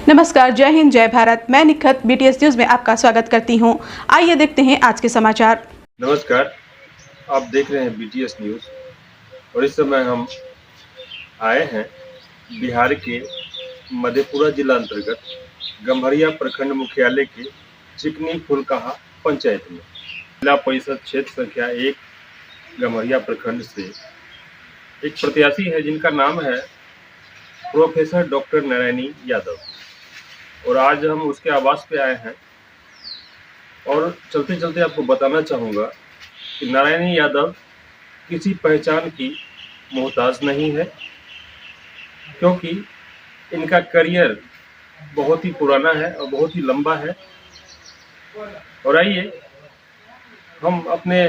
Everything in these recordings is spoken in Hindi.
नमस्कार, जय हिंद, जय भारत। मैं निखत BTS न्यूज में आपका स्वागत करती हूं। आइए देखते हैं आज के समाचार। नमस्कार, आप देख रहे हैं BTS न्यूज और इस समय हम आए हैं बिहार के मधेपुरा जिला अंतर्गत गम्हरिया प्रखंड मुख्यालय के चिकनी फुलकाहा पंचायत में। जिला परिषद क्षेत्र संख्या 1 गम्हरिया प्रखंड से एक प्रत्याशी है जिनका नाम है प्रोफेसर डॉक्टर नारायणी यादव, और आज हम उसके आवास पे आए हैं। और चलते चलते आपको बताना चाहूँगा कि नारायणी यादव किसी पहचान की मोहताज नहीं है, क्योंकि इनका करियर बहुत ही पुराना है और बहुत ही लंबा है। और आइए हम अपने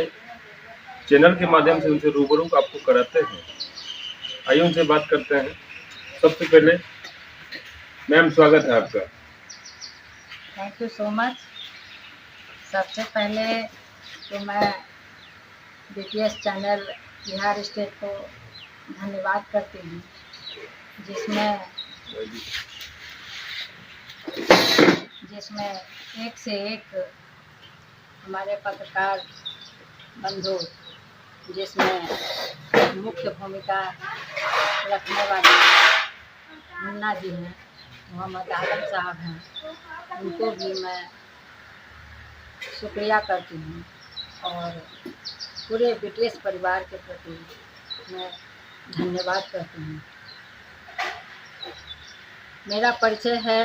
चैनल के माध्यम से उनसे रूबरू आपको कराते हैं। आइए उनसे बात करते हैं। सबसे पहले मैम, स्वागत है आपका। Thank you so much. सबसे पहले तो मैं BTS चैनल बिहार स्टेट को धन्यवाद करती हूँ, जिसमें एक से एक हमारे पत्रकार बंधु, जिसमें मुख्य भूमिका रखने वाले मुन्ना जी हैं, मोहम्मद आलम साहब हैं, उनको भी मैं शुक्रिया करती हूँ। और पूरे BTS परिवार के प्रति मैं धन्यवाद करती हूँ। मेरा परिचय है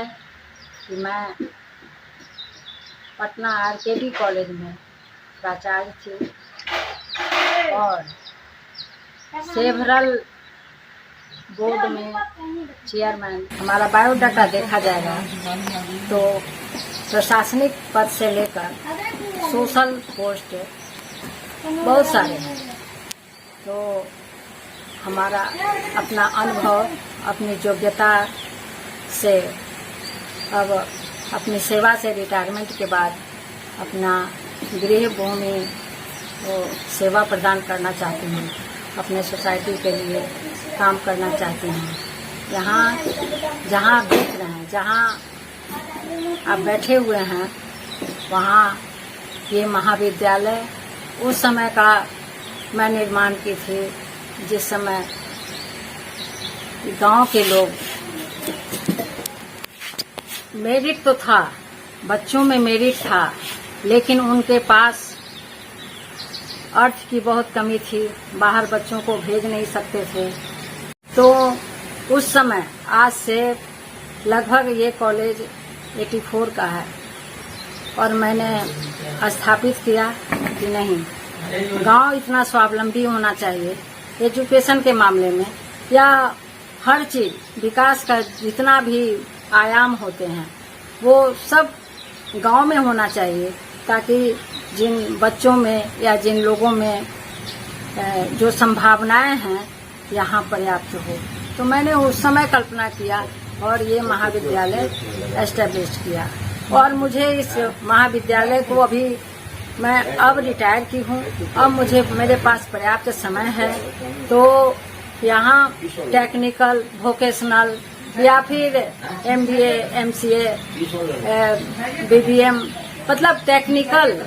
कि मैं पटना RKD कॉलेज में प्राचार्य थी और सेवरल बोर्ड में चेयरमैन। हमारा बायोडाटा देखा जाएगा तो प्रशासनिक पद से लेकर सोशल पोस्ट बहुत सारे हैं। तो हमारा अपना अनुभव, अपनी योग्यता से अब अपनी सेवा से रिटायरमेंट के बाद अपना गृह भूमि सेवा प्रदान करना चाहती हूँ। अपने सोसाइटी के लिए काम करना चाहती हूँ। यहाँ जहाँ आप देख रहे हैं, जहाँ आप बैठे हुए हैं, वहाँ ये महाविद्यालय उस समय का मैं निर्माण की थी, जिस समय गांव के लोग, मेरिट तो था, बच्चों में मेरिट था, लेकिन उनके पास अर्थ की बहुत कमी थी, बाहर बच्चों को भेज नहीं सकते थे। तो उस समय, आज से लगभग ये कॉलेज 84 का है, और मैंने स्थापित किया कि नहीं, गांव इतना स्वावलंबी होना चाहिए एजुकेशन के मामले में, या हर चीज विकास का जितना भी आयाम होते हैं वो सब गांव में होना चाहिए, ताकि जिन बच्चों में या जिन लोगों में जो संभावनाएं हैं यहाँ पर्याप्त हो। तो मैंने उस समय कल्पना किया और ये महाविद्यालय एस्टेब्लिश किया। और मुझे इस महाविद्यालय को अभी, मैं अब रिटायर की हूँ, अब मेरे पास पर्याप्त समय है, तो यहाँ टेक्निकल, वोकेशनल या फिर MBA, MCA, BBM, मतलब टेक्निकल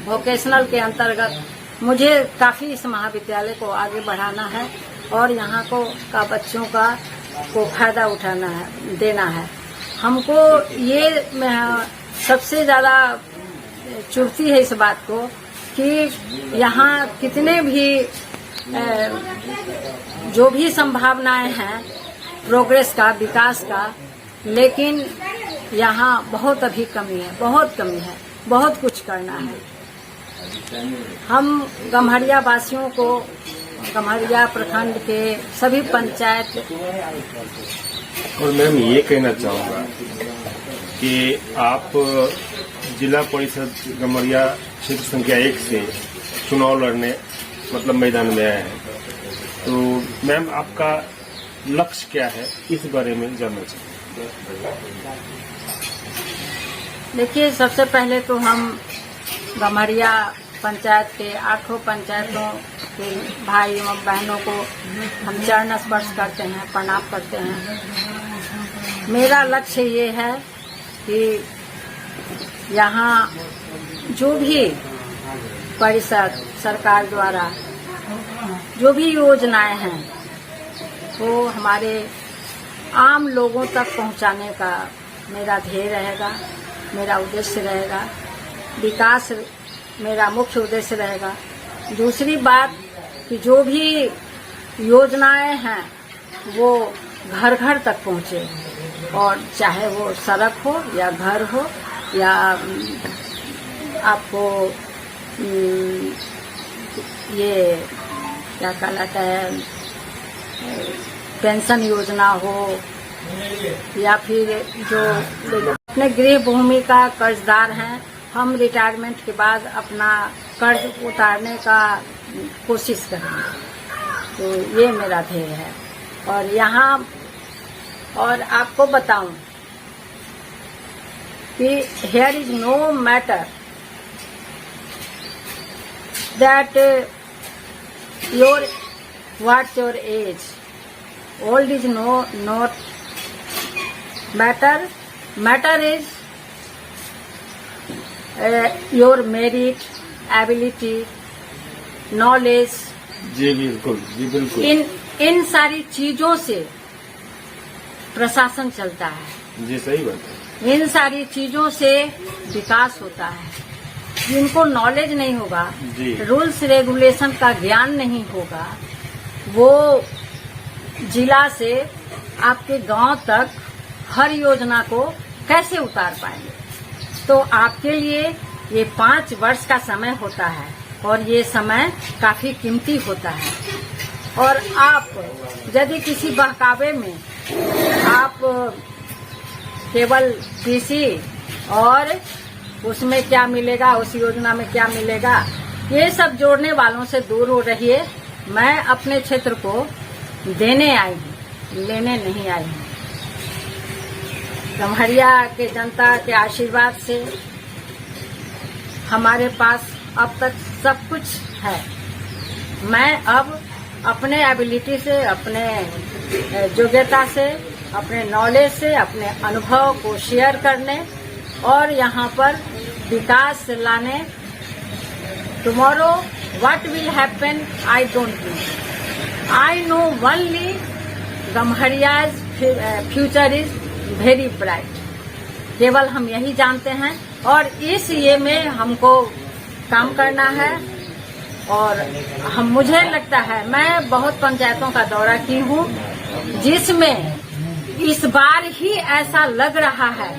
वोकेशनल के अंतर्गत मुझे काफ़ी इस महाविद्यालय को आगे बढ़ाना है और यहाँ का बच्चों को फायदा उठाना है, देना है। हमको ये सबसे ज़्यादा चुभती है इस बात को कि यहाँ कितने भी जो भी संभावनाएं हैं प्रोग्रेस का, विकास का, लेकिन यहाँ बहुत अभी कमी है, बहुत कमी है, बहुत कुछ करना है। हम गम्हरिया वासियों को, गम्हरिया प्रखंड के सभी पंचायत, और मैम ये कहना चाहूँगा कि आप जिला परिषद गम्हरिया क्षेत्र संख्या 1 से चुनाव लड़ने मतलब मैदान में आए हैं, तो मैम आपका लक्ष्य क्या है, इस बारे में जानना चाहिए। देखिए, सबसे पहले तो हम गम्हरिया पंचायत के 8 पंचायतों के भाई एवं बहनों को हम चरण स्पर्श करते हैं, प्रणाम करते हैं। मेरा लक्ष्य ये है कि यहाँ जो भी परिषद सरकार द्वारा जो भी योजनाएं हैं वो हमारे आम लोगों तक पहुंचाने का मेरा ध्येय रहेगा, मेरा उद्देश्य रहेगा। विकास मेरा मुख्य उद्देश्य रहेगा। दूसरी बात कि जो भी योजनाएं हैं वो घर घर तक पहुंचे, और चाहे वो सड़क हो या घर हो या आपको ये क्या कहलाता है पेंशन योजना हो, या फिर जो अपने गृह भूमि का कर्जदार हैं, हम रिटायरमेंट के बाद अपना कर्ज उतारने का कोशिश करेंगे। तो ये मेरा ध्येय है। और यहाँ और आपको बताऊं कि here is no matter that what's your age, old is not matter is your merit, ability, knowledge। जी बिल्कुल, जी बिल्कुल। इन सारी चीजों से प्रशासन चलता है। जी सही बात है। इन सारी चीजों से विकास होता है। जिनको नॉलेज नहीं होगा, रूल्स रेगुलेशन का ज्ञान नहीं होगा, वो जिला से आपके गांव तक हर योजना को कैसे उतार पाएंगे। तो आपके लिए ये 5 वर्ष का समय होता है और ये समय काफी कीमती होता है। और आप यदि किसी बहकावे में आप केवल कृषि और उसमें क्या मिलेगा, उस योजना में क्या मिलेगा, ये सब जोड़ने वालों से दूर हो रहिए। मैं अपने क्षेत्र को देने आई हूँ, लेने नहीं आई हूँ। गम्हरिया के जनता के आशीर्वाद से हमारे पास अब तक सब कुछ है। मैं अब अपने एबिलिटी से, अपने योग्यता से, अपने नॉलेज से, अपने अनुभव को शेयर करने और यहाँ पर विकास लाने। Tomorrow what will happen I don't know, I know only Gamharia's future is very bright. केवल हम यही जानते हैं और इस ये में हमको काम करना है। और मुझे लगता है मैं बहुत पंचायतों का दौरा की हूँ जिसमें इस बार ही ऐसा लग रहा है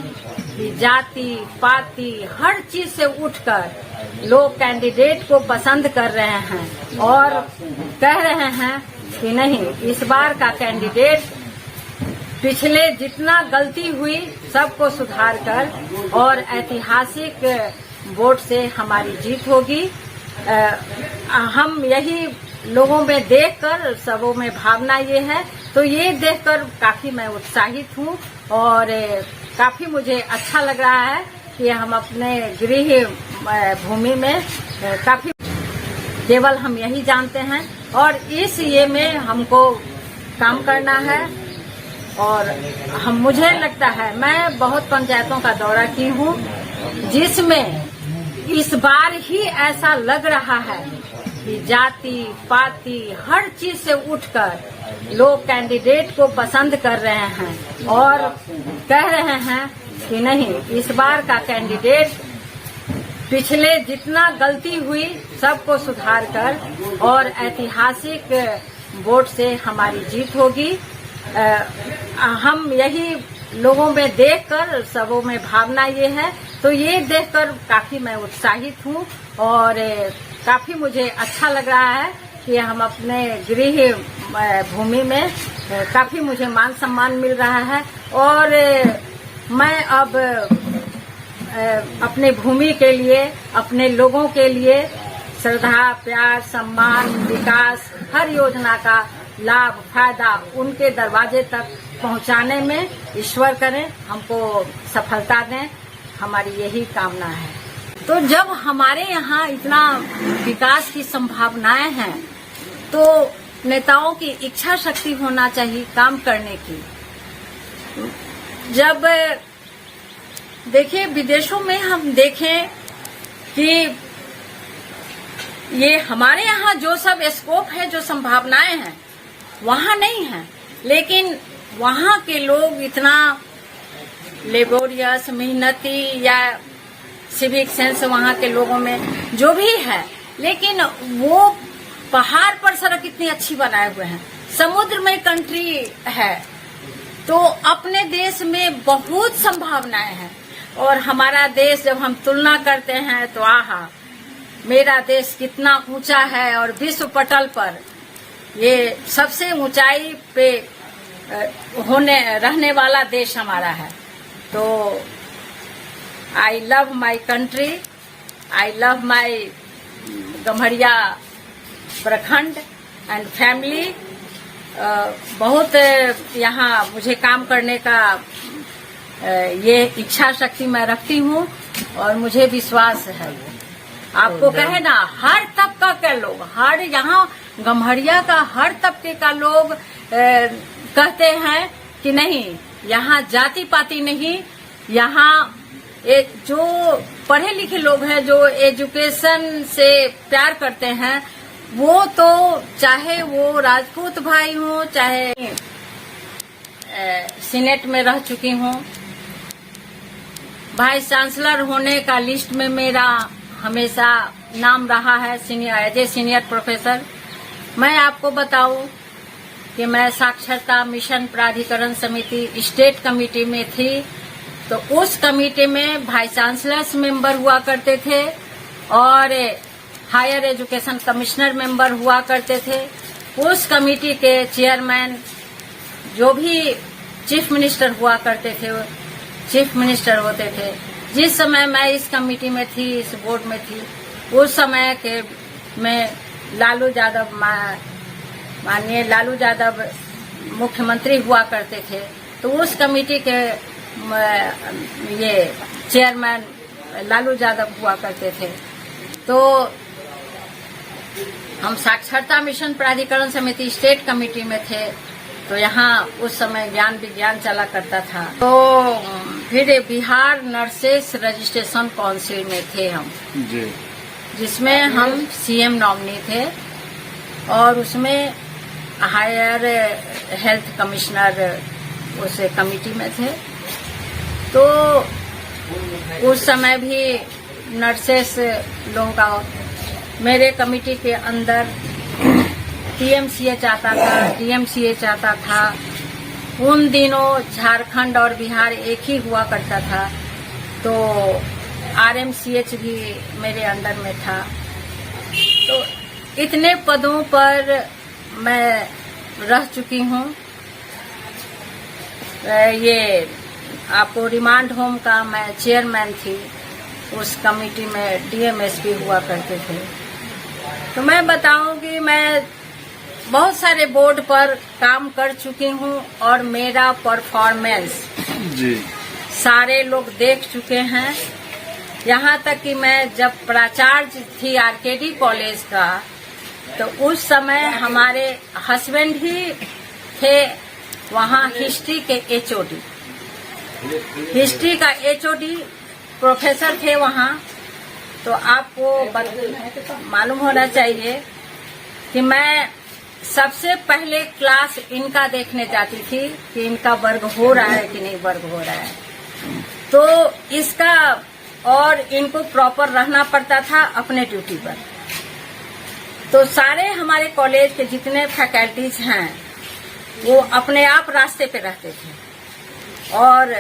कि जाति पाति हर चीज से उठकर लोग कैंडिडेट को पसंद कर रहे हैं और कह रहे हैं कि नहीं, इस बार का कैंडिडेट पिछले जितना गलती हुई सबको सुधार कर और ऐतिहासिक वोट से हमारी जीत होगी। हम यही लोगों में देखकर, सबों में भावना ये है, तो ये देखकर काफी मैं उत्साहित हूँ और काफी मुझे अच्छा लग रहा है कि हम अपने गृह भूमि में काफी केवल हम यही जानते हैं और इस ये में हमको काम करना है। और मुझे लगता है मैं बहुत पंचायतों का दौरा की हूँ जिसमें इस बार ही ऐसा लग रहा है कि जाति पाति हर चीज से उठकर लोग कैंडिडेट को पसंद कर रहे हैं और कह रहे हैं कि नहीं, इस बार का कैंडिडेट पिछले जितना गलती हुई सबको सुधार कर और ऐतिहासिक वोट से हमारी जीत होगी। हम यही लोगों में देखकर, सबों में भावना ये है, तो ये देखकर काफी मैं उत्साहित हूँ और काफी मुझे अच्छा लग रहा है कि हम अपने गृह भूमि में काफी मुझे मान सम्मान मिल रहा है। और मैं अब अपने भूमि के लिए, अपने लोगों के लिए श्रद्धा, प्यार, सम्मान, विकास, हर योजना का लाभ, फायदा उनके दरवाजे तक पहुंचाने में ईश्वर करें, हमको सफलता दें, हमारी यही कामना है। तो जब हमारे यहाँ इतना विकास की संभावनाएं हैं तो नेताओं की इच्छा शक्ति होना चाहिए काम करने की। जब देखिए विदेशों में हम देखें कि ये हमारे यहाँ जो सब स्कोप है, जो संभावनाएं हैं, वहाँ नहीं है। लेकिन वहाँ के लोग इतना लेबोरियस, मेहनती या सिविक सेंस वहाँ के लोगों में जो भी है, लेकिन वो पहाड़ पर सड़क इतनी अच्छी बनाए हुए हैं, समुद्र में कंट्री है, तो अपने देश में बहुत संभावनाएं हैं। और हमारा देश जब हम तुलना करते हैं तो आहा, मेरा देश कितना ऊंचा है और विश्व पटल पर ये सबसे ऊंचाई पे रहने वाला देश हमारा है। तो I love my country, I love my Gamharia प्रखंड एंड फैमिली। बहुत यहाँ मुझे काम करने का ये इच्छा शक्ति मैं रखती हूँ और मुझे विश्वास है। आपको कहे ना, हर तबका के लोग, हर यहाँ गम्हरिया का हर तबके का लोग कहते हैं कि नहीं, यहाँ जाति पाति नहीं, यहाँ जो पढ़े लिखे लोग हैं, जो एजुकेशन से प्यार करते हैं, वो तो चाहे वो राजपूत भाई हो, चाहे सीनेट में रह चुकी हूँ, वाइस चांसलर होने का लिस्ट में मेरा हमेशा नाम रहा है, एज ए सीनियर प्रोफेसर। मैं आपको बताऊं कि मैं साक्षरता मिशन प्राधिकरण समिति स्टेट कमेटी में थी, तो उस कमेटी में वाइस चांसलर्स मेंबर हुआ करते थे और हायर एजुकेशन कमिश्नर मेंबर हुआ करते थे। उस कमेटी के चेयरमैन जो भी चीफ मिनिस्टर हुआ करते थे, चीफ मिनिस्टर होते थे। जिस समय मैं इस कमेटी में थी, इस बोर्ड में थी, उस समय के में लालू यादव, माननीय लालू यादव मुख्यमंत्री हुआ करते थे। तो उस कमेटी के ये चेयरमैन लालू यादव हुआ करते थे। तो हम साक्षरता मिशन प्राधिकरण समिति स्टेट कमेटी में थे, तो यहाँ उस समय ज्ञान विज्ञान चला करता था। तो फिर बिहार नर्सेस रजिस्ट्रेशन काउंसिल में थे हम जी, जिसमें हम सीएम नॉमिनी थे और उसमें हायर हेल्थ कमिश्नर उस कमेटी में थे। तो उस समय भी नर्सेस लोगों का मेरे कमेटी के अंदर टीएमसीएच आता था, डीएमसीएच आता था। उन दिनों झारखंड और बिहार एक ही हुआ करता था, तो आरएमसीएच भी मेरे अंडर में था। तो इतने पदों पर मैं रह चुकी हूँ। ये आपको रिमांड होम का मैं चेयरमैन थी, उस कमेटी में डीएमएसपी हुआ करते थे। तो मैं बताऊं कि मैं बहुत सारे बोर्ड पर काम कर चुकी हूँ और मेरा परफॉर्मेंस जी सारे लोग देख चुके हैं। यहाँ तक कि मैं जब प्राचार्य थी आरकेडी कॉलेज का, तो उस समय हमारे हस्बैंड ही थे वहाँ हिस्ट्री के एचओडी, हिस्ट्री का एचओडी प्रोफेसर थे वहाँ। तो आपको मालूम होना चाहिए कि मैं सबसे पहले क्लास इनका देखने जाती थी कि इनका वर्ग हो रहा है कि नहीं वर्ग हो रहा है। तो इसका और इनको प्रॉपर रहना पड़ता था अपने ड्यूटी पर। तो सारे हमारे कॉलेज के जितने फैकल्टीज हैं वो अपने आप रास्ते पे रहते थे और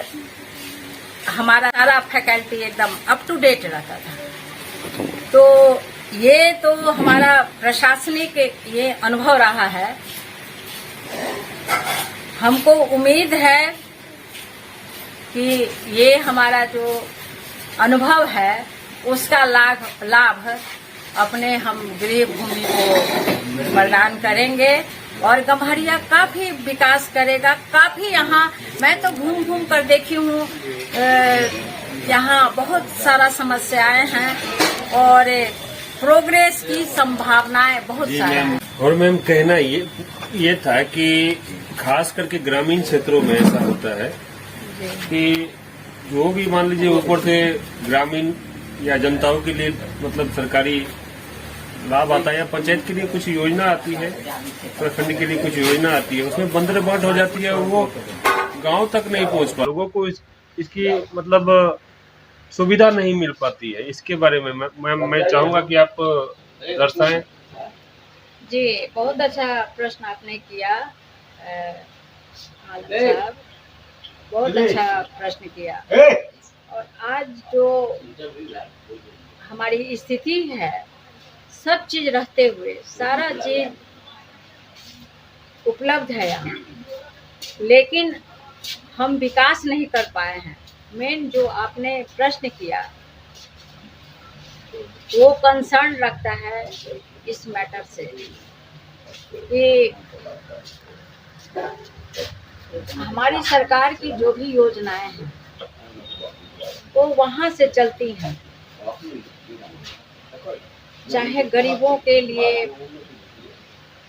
हमारा सारा फैकल्टी एकदम अप टू डेट रहता था। तो ये तो हमारा प्रशासनिक ये अनुभव रहा है। हमको उम्मीद है कि ये हमारा जो अनुभव है उसका लाभ अपने हम गृह भूमि को प्रदान करेंगे और गम्हरिया काफी विकास करेगा। काफी यहाँ मैं तो घूम घूम कर देखी हूँ, यहाँ बहुत सारा समस्याएं हैं और प्रोग्रेस की संभावनाएं बहुत सारी हैं। और मैम कहना ये था कि खास करके ग्रामीण क्षेत्रों में ऐसा होता है कि जो भी मान लीजिए ऊपर से ग्रामीण या जनताओं के लिए मतलब सरकारी लाभ आता है या पंचायत के लिए कुछ योजना आती है, प्रखंड के लिए कुछ योजना आती है, उसमें बंदर बाट हो जाती है और वो गांव तक नहीं पहुंच पा, लोगों को इसकी मतलब सुविधा नहीं मिल पाती है। इसके बारे में मैं चाहूंगा कि आप दर्शाएं। जी, बहुत अच्छा प्रश्न आपने किया मालूम साहब, बहुत अच्छा प्रश्न किया। और आज जो हमारी स्थिति है, सब चीज रहते हुए सारा चीज उपलब्ध है यहाँ, लेकिन हम विकास नहीं कर पाए हैं। मेन जो आपने प्रश्न किया वो कंसर्न रखता है इस मैटर से कि हमारी सरकार की जो भी योजनाएं हैं वो वहाँ से चलती हैं, चाहे गरीबों के लिए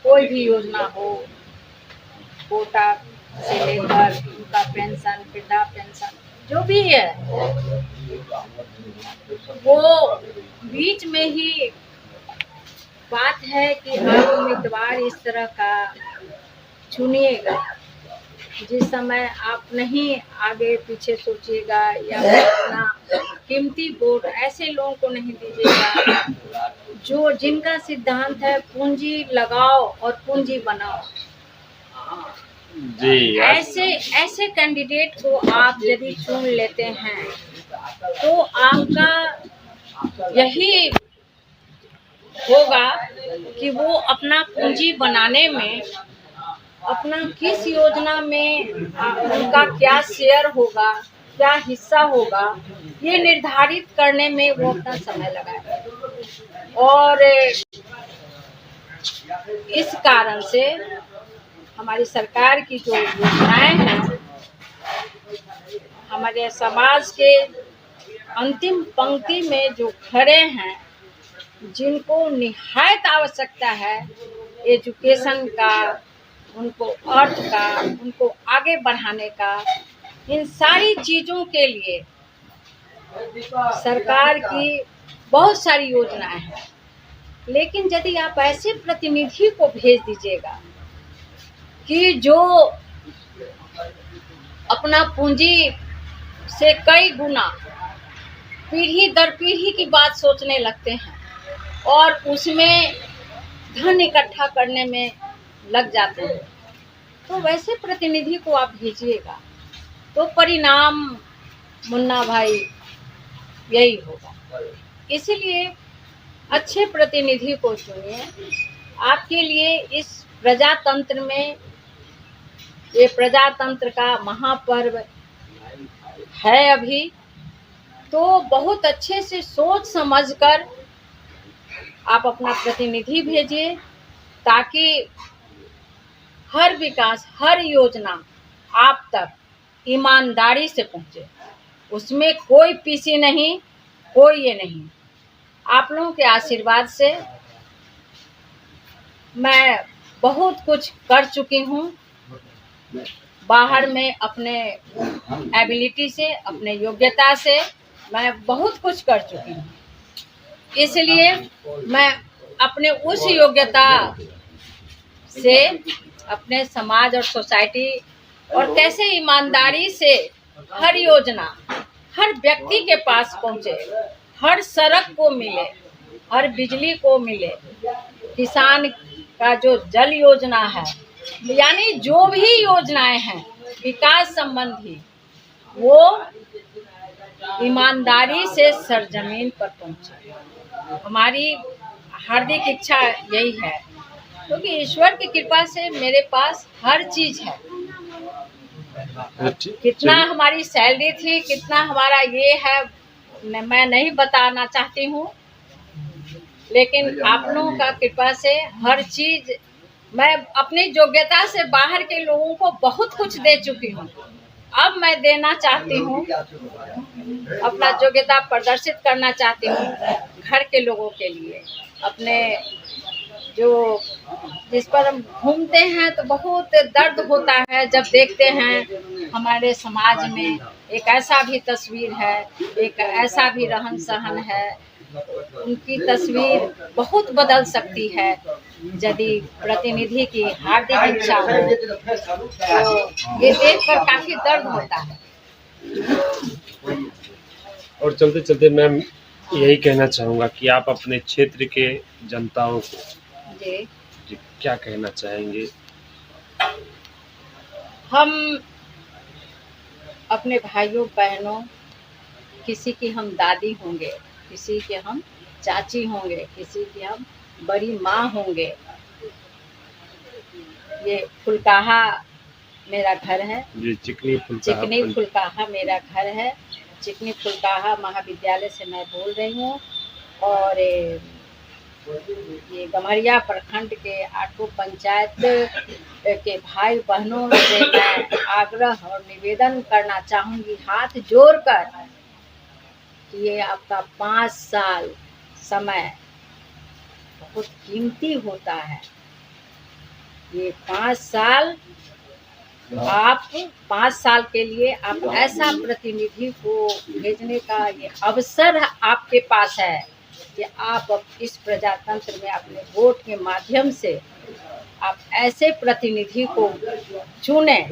कोई भी योजना हो, कोटा से लेकर उनका पेंशन, वृद्धा पेंशन, जो भी है, वो बीच में ही बात है कि आप उम्मीदवार इस तरह का चुनिएगा जिस समय आप नहीं आगे पीछे सोचिएगा या अपना कीमती वोट ऐसे लोगों को नहीं दीजिएगा जो जिनका सिद्धांत है पूंजी लगाओ और पूंजी बनाओ। जी, ऐसे कैंडिडेट को आप यदि चुन लेते हैं तो आपका यही होगा कि वो अपना पूंजी बनाने में अपना किस योजना में उनका क्या शेयर होगा, क्या हिस्सा होगा, ये निर्धारित करने में वो अपना समय लगाएगा। और इस कारण से हमारी सरकार की जो योजनाएं हैं हमारे समाज के अंतिम पंक्ति में जो खड़े हैं, जिनको निहायत आवश्यकता है एजुकेशन का, उनको अर्थ का, उनको आगे बढ़ाने का, इन सारी चीज़ों के लिए सरकार की बहुत सारी योजनाएं हैं। लेकिन यदि आप ऐसे प्रतिनिधि को भेज दीजिएगा कि जो अपना पूंजी से कई गुना पीढ़ी दर पीढ़ी की बात सोचने लगते हैं और उसमें धन इकट्ठा करने में लग जाते हैं, तो वैसे प्रतिनिधि को आप भेजिएगा तो परिणाम मुन्ना भाई यही होगा। इसीलिए अच्छे प्रतिनिधि को चुनिए। आपके लिए इस प्रजातंत्र में, ये प्रजातंत्र का महापर्व है अभी, तो बहुत अच्छे से सोच समझकर आप अपना प्रतिनिधि भेजिए ताकि हर विकास, हर योजना आप तक ईमानदारी से पहुंचे, उसमें कोई पीसी नहीं, कोई ये नहीं। आप लोगों के आशीर्वाद से मैं बहुत कुछ कर चुकी हूँ, बाहर में अपने एबिलिटी से, अपने योग्यता से मैं बहुत कुछ कर चुकी हूँ। इसलिए मैं अपने उस योग्यता से अपने समाज और सोसाइटी और कैसे ईमानदारी से हर योजना हर व्यक्ति के पास पहुँचे, हर सड़क को मिले, हर बिजली को मिले, किसान का जो जल योजना है, यानी जो भी योजनाएं हैं विकास संबंधी, वो ईमानदारी से सरजमीन पर पहुंचे। हमारी हार्दिक इच्छा यही है, क्योंकि ईश्वर की कृपा से मेरे पास हर चीज है। कितना हमारी सैलरी थी, कितना हमारा ये है, मैं नहीं बताना चाहती हूँ, लेकिन आप लोगों का कृपा से हर चीज मैं अपनी योग्यता से बाहर के लोगों को बहुत कुछ दे चुकी हूँ। अब मैं देना चाहती हूँ, अपना योग्यता प्रदर्शित करना चाहती हूँ घर के लोगों के लिए। अपने जो जिस पर हम घूमते हैं तो बहुत दर्द होता है जब देखते हैं हमारे समाज में एक ऐसा भी तस्वीर है, एक ऐसा भी रहन सहन है, उनकी तस्वीर बहुत बदल सकती है। यदि प्रतिनिधि की हार्दिक इच्छा हो तो ये देखकर काफी दर्द होता है। और चलते चलते मैम यही कहना चाहूँगा कि आप अपने क्षेत्र के जनताओं को जी, जी क्या कहना चाहेंगे? हम अपने भाइयों बहनों, किसी की हम दादी होंगे, किसी के हम चाची होंगे, किसी की हम बड़ी माँ होंगे। ये फुलकाहा मेरा घर है, जी चिकनी फुलकाहा मेरा घर है। चिकनी फुलकाहा महाविद्यालय से मैं बोल रही हूँ और ये गम्हरिया प्रखंड के 8 पंचायत के भाई बहनों से मैं आग्रह और निवेदन करना चाहूँगी हाथ जोड़कर कि ये आपका 5 साल समय बहुत कीमती होता है। ये 5 साल आप 5 साल के लिए आप ऐसा प्रतिनिधि को भेजने का ये अवसर आपके पास है कि आप इस प्रजातंत्र में अपने वोट के माध्यम से आप ऐसे प्रतिनिधि को चुनें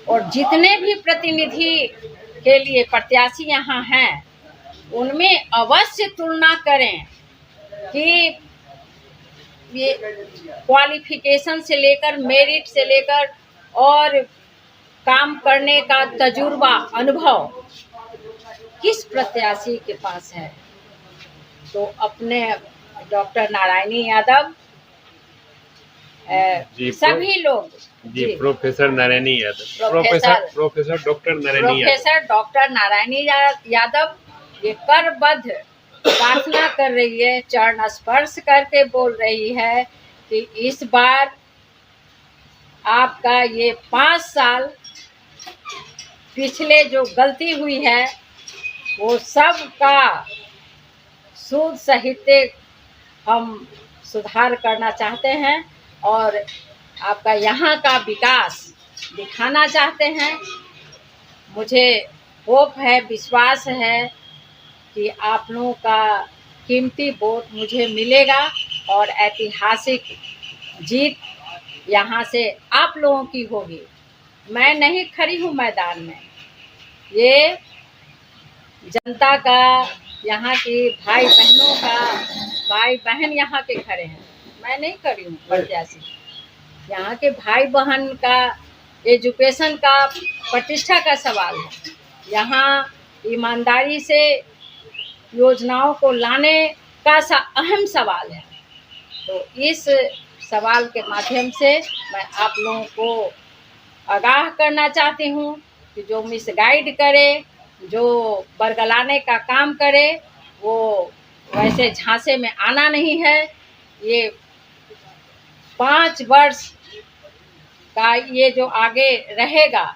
और जितने भी प्रतिनिधि के लिए प्रत्याशी यहाँ हैं उनमें अवश्य तुलना करें कि ये क्वालिफिकेशन से लेकर मेरिट से लेकर और काम करने का तजुर्बा अनुभव किस प्रत्याशी के पास है। तो अपने डॉक्टर नारायणी यादव सभी लोग जी professor Narayani Yadav professor doctor Narayani Yadav ये करबद्ध प्रार्थना कर रही है, चरण स्पर्श करके बोल रही है कि इस बार आपका ये 5 साल पिछले जो गलती हुई है वो सब का सूद सहित हम सुधार करना चाहते हैं और आपका यहाँ का विकास दिखाना चाहते हैं। मुझे होप है, विश्वास है कि आप लोगों का कीमती वोट मुझे मिलेगा और ऐतिहासिक जीत यहाँ से आप लोगों की होगी। मैं नहीं खड़ी हूँ मैदान में, ये जनता का, यहाँ की भाई बहन यहाँ के खड़े हैं। मैं नहीं खड़ी हूँ प्रत्याशी, यहाँ के भाई बहन का एजुकेशन का प्रतिष्ठा का सवाल है। यहाँ ईमानदारी से योजनाओं को लाने का अहम सवाल है। तो इस सवाल के माध्यम से मैं आप लोगों को आगाह करना चाहती हूँ कि जो मिसगाइड करे, जो बरगलाने का काम करे, वो वैसे झांसे में आना नहीं है। ये 5 वर्ष का ये जो आगे रहेगा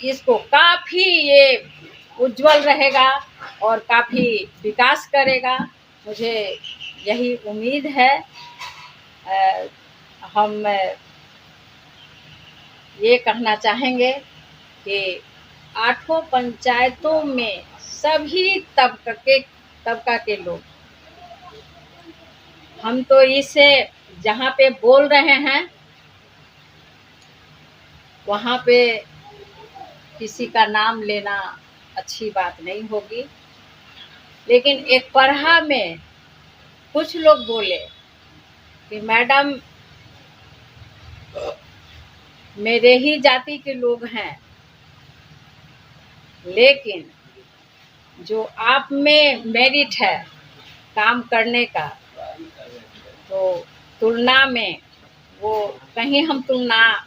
इसको काफ़ी ये उज्जवल रहेगा और काफ़ी विकास करेगा, मुझे यही उम्मीद है। हम ये कहना चाहेंगे कि 8 पंचायतों में सभी तबका के लोग, हम तो इससे जहाँ पे बोल रहे हैं वहाँ पे किसी का नाम लेना अच्छी बात नहीं होगी, लेकिन एक पढ़ा में कुछ लोग बोले कि मैडम मेरे ही जाति के लोग हैं, लेकिन जो आप में मेरिट है काम करने का, तो तुलना में वो कहीं हम तुलना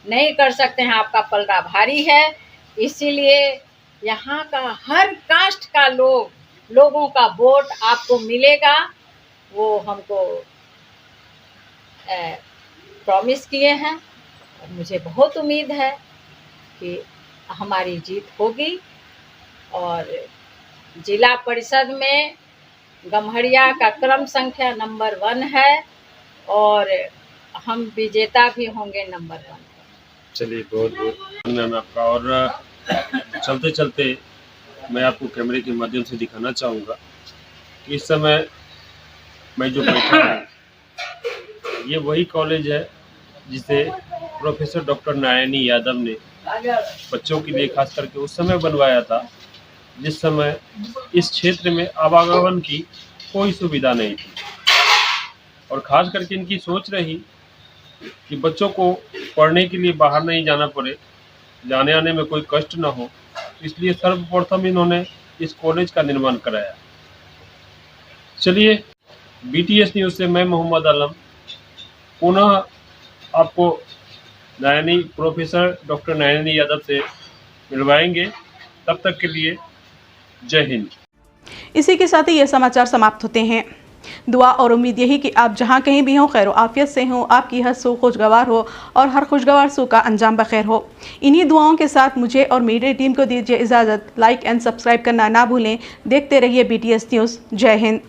नहीं कर सकते हैं। आपका पलड़ा भारी है, इसीलिए यहाँ का हर कास्ट का लोगों का वोट आपको मिलेगा। वो हमको प्रॉमिस किए हैं और मुझे बहुत उम्मीद है कि हमारी जीत होगी। और जिला परिषद में गम्हरिया का क्रम संख्या नंबर 1 है और हम विजेता भी होंगे नंबर 1। चलिए बहुत बहुत मैम आपका। और चलते चलते मैं आपको कैमरे के माध्यम से दिखाना चाहूँगा कि इस समय मैं जो बैठा हूँ ये वही कॉलेज है जिसे प्रोफेसर डॉक्टर नारायणी यादव ने बच्चों के लिए खास करके उस समय बनवाया था जिस समय इस क्षेत्र में आवागमन की कोई सुविधा नहीं थी। और ख़ास करके इनकी सोच रही कि बच्चों को पढ़ने के लिए बाहर नहीं जाना पड़े, जाने आने में कोई कष्ट न हो, इसलिए सर्वप्रथम इन्होंने इस कॉलेज का निर्माण कराया। चलिए BTS न्यूज़ से मैं मोहम्मद आलम पुनः आपको प्रोफेसर डॉक्टर नारायणी यादव से मिलवाएंगे। तब तक के लिए जय हिंद। इसी के साथ ही ये समाचार समाप्त होते हैं। दुआ और उम्मीद यही कि आप जहां कहीं भी हों खैर आफियत से हों, आपकी हर सू खुशगवार हो और हर खुशगवार सू का अंजाम बखैर हो। इन्हीं दुआओं के साथ मुझे और मेरी टीम को दीजिए इजाज़त। लाइक एंड सब्सक्राइब करना ना भूलें। देखते रहिए BTS न्यूज़। जय हिंद।